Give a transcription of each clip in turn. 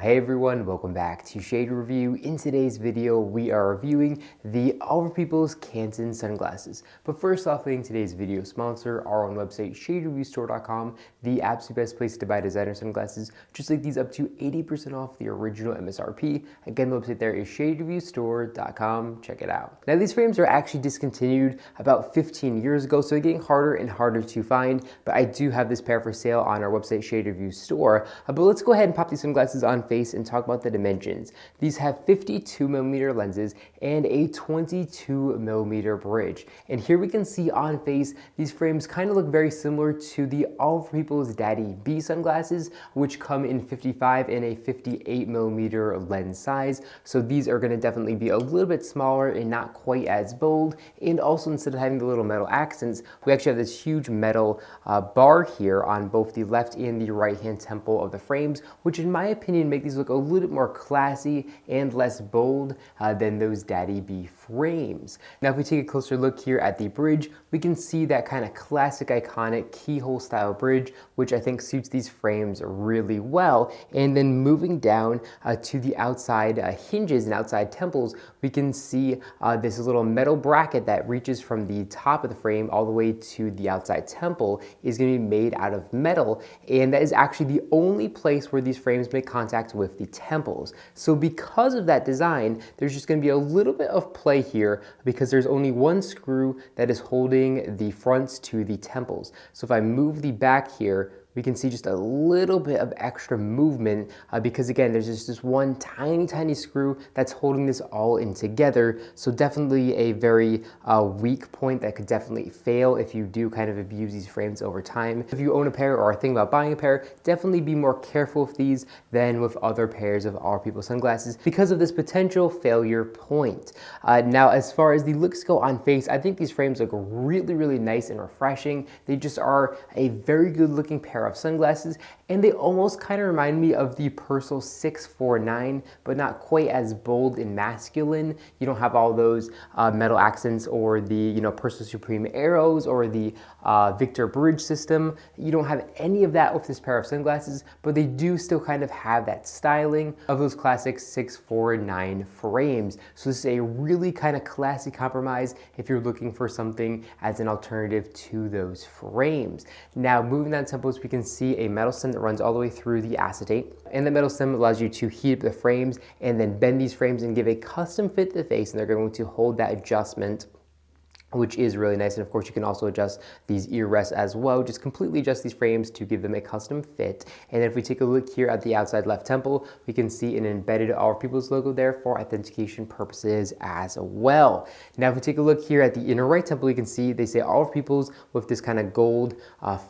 Hey everyone, welcome back to Shade Review. In today's video, we are reviewing the All Over People's Canton sunglasses. But first off, in today's video sponsor, our own website, shadereviewstore.com, the absolute best place to buy designer sunglasses, just like these up to 80% off the original MSRP. Again, the website there is shadereviewstore.com. Check it out. Now, these frames are actually discontinued about 15 years ago, so they're getting harder and harder to find, but I do have this pair for sale on our website, Shade Review Store. But let's go ahead and pop these sunglasses on face and talk about the dimensions. These have 52mm lenses and a 22mm bridge. And here we can see on face, these frames kind of look very similar to the All Over People's Daddy B sunglasses, which come in 55 and a 58mm lens size. So these are going to definitely be a little bit smaller and not quite as bold. And also, instead of having the little metal accents, we actually have this huge metal bar here on both the left and the right hand temple of the frames, which in my opinion make these look a little bit more classy and less bold than those Daddy B frames. Now, if we take a closer look here at the bridge, we can see that kind of classic iconic keyhole style bridge, which I think suits these frames really well. And then moving down to the outside hinges and outside temples, we can see this little metal bracket that reaches from the top of the frame all the way to the outside temple is going to be made out of metal, and that is actually the only place where these frames make contact with the temples. So because of that design, there's just going to be a little bit of play here because there's only one screw that is holding the fronts to the temples. So if I move the back here, we can see just a little bit of extra movement because again, there's just this one tiny screw that's holding this all in together. So definitely a very weak point that could definitely fail if you do kind of abuse these frames over time. If you own a pair or are thinking about buying a pair, definitely be more careful with these than with other pairs of All Over People's sunglasses because of this potential failure point. Now, as far as the looks go on face, I think these frames look really nice and refreshing. They just are a very good looking pair of sunglasses, and they almost kind of remind me of the Persol 649, but not quite as bold and masculine. You don't have all those metal accents or the Persol Supreme arrows or the Victor bridge system. You don't have any of that with this pair of sunglasses, but they do still kind of have that styling of those classic 649 frames. So this is a really kind of classy compromise if you're looking for something as an alternative to those frames. Now, moving down temples, we can see a metal stem that runs all the way through the acetate, and the metal stem allows you to heat up the frames and then bend these frames and give a custom fit to the face, and they're going to hold that adjustment, which is really nice. And of course, you can also adjust these ear rests as well. Just completely adjust these frames to give them a custom fit. And then if we take a look here at the outside left temple, we can see an embedded All Over People's logo there for authentication purposes as well. Now, if we take a look here at the inner right temple, you can see they say All Over People's with this kind of gold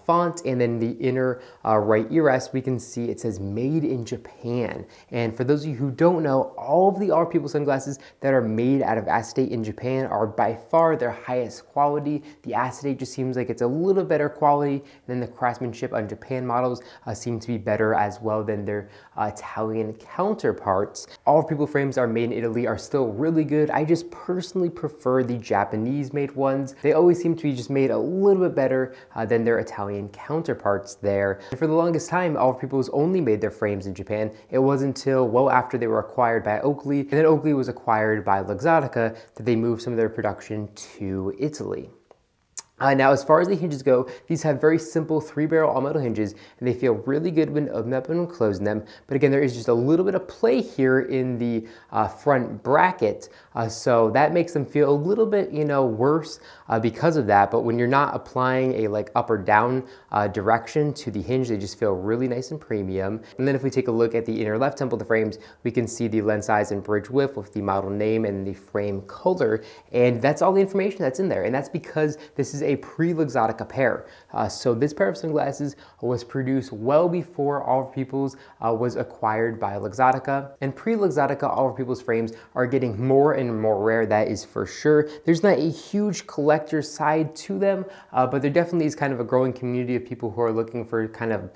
font. And then the inner right ear rest, we can see it says made in Japan. And for those of you who don't know, all of the All Over People's sunglasses that are made out of acetate in Japan are by far their highest quality. The acetate just seems like it's a little better quality than the craftsmanship on Japan models seem to be better as well than their Italian counterparts. All Over People frames are made in Italy are still really good. I just personally prefer the Japanese made ones. They always seem to be just made a little bit better than their Italian counterparts there. And for the longest time, All Over People's only made their frames in Japan. It wasn't until well after they were acquired by Oakley, and then Oakley was acquired by Luxottica, that they moved some of their production to Italy. Now, as far as the hinges go, these have very simple 3-barrel all-metal hinges, and they feel really good when opening up and closing them. But again, there is just a little bit of play here in the front bracket, so that makes them feel a little bit, worse because of that. But when you're not applying a up or down direction to the hinge, they just feel really nice and premium. And then if we take a look at the inner left temple of the frames, we can see the lens size and bridge width with the model name and the frame color, and that's all the information that's in there. And that's because this is a pre-Luxottica pair. So this pair of sunglasses was produced well before All Over People's was acquired by Luxottica. And pre-Luxottica All Over People's frames are getting more and more rare, that is for sure. There's not a huge collector side to them, but there definitely is kind of a growing community of people who are looking for kind of,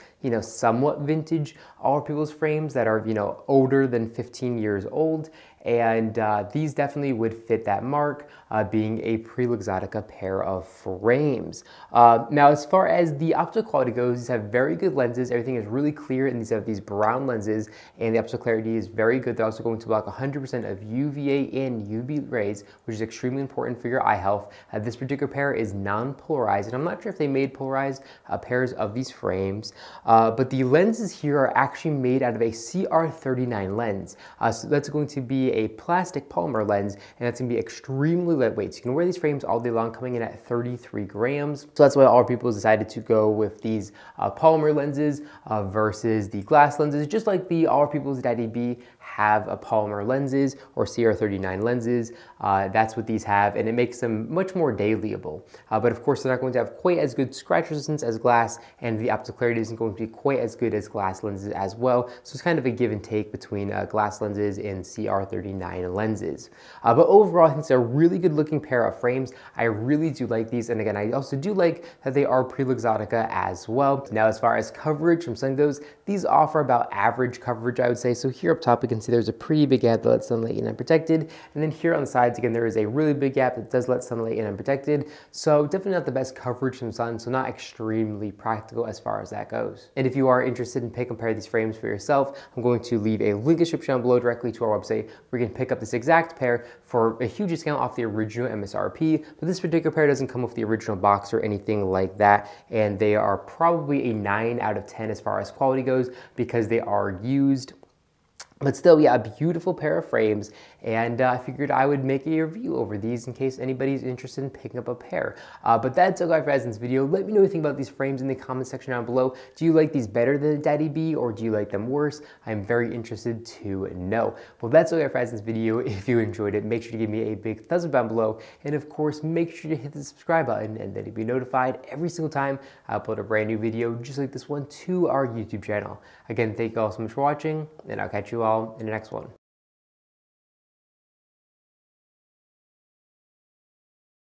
somewhat vintage All Over People's frames that are, older than 15 years old. and these definitely would fit that mark, being a pre-Luxottica pair of frames. Now, as far as the optical quality goes, these have very good lenses. Everything is really clear, and these have these brown lenses, and the optical clarity is very good. They're also going to block 100% of UVA and UV rays, which is extremely important for your eye health. This particular pair is non-polarized, and I'm not sure if they made polarized pairs of these frames, but the lenses here are actually made out of a CR39 lens. So that's going to be a plastic polymer lens, and that's going to be extremely lightweight. So you can wear these frames all day long, coming in at 33 grams. So that's why all people decided to go with these polymer lenses versus the glass lenses, just like the All People's Daddy B have a polymer lenses or CR39 lenses. That's what these have, and it makes them much more dayliable. But of course, they're not going to have quite as good scratch resistance as glass, and the optical clarity isn't going to be quite as good as glass lenses as well. So it's kind of a give and take between glass lenses and CR39 lenses. But overall, I think it's a really good looking pair of frames. I really do like these, and again, I also do like that they are pre-Luxottica as well. Now, as far as coverage from sun goes, these offer about average coverage, I would say. So here up top, we can see there's a pretty big gap that lets sunlight in unprotected, and then here on the sides, again, there is a really big gap that does let sunlight in unprotected. So definitely not the best coverage from sun, so not extremely practical as far as that goes. And if you are interested in compare these frames for yourself, I'm going to leave a link in the description down below directly to our website where you can pick up this exact pair for a huge discount off the original MSRP. But this particular pair doesn't come with the original box or anything like that, and they are probably a 9 out of 10 as far as quality goes because they are used. But still, yeah, a beautiful pair of frames, and I figured I would make a review over these in case anybody's interested in picking up a pair. But that's all, guys, for this video. Let me know what you think about these frames in the comment section down below. Do you like these better than the Daddy B, or do you like them worse? I'm very interested to know. Well, that's all, guys, for this video. If you enjoyed it, make sure to give me a big thumbs up down below, and of course, make sure to hit the subscribe button, and then you'll be notified every single time I upload a brand new video just like this one to our YouTube channel. Again, thank you all so much for watching, and I'll catch you all in the next one.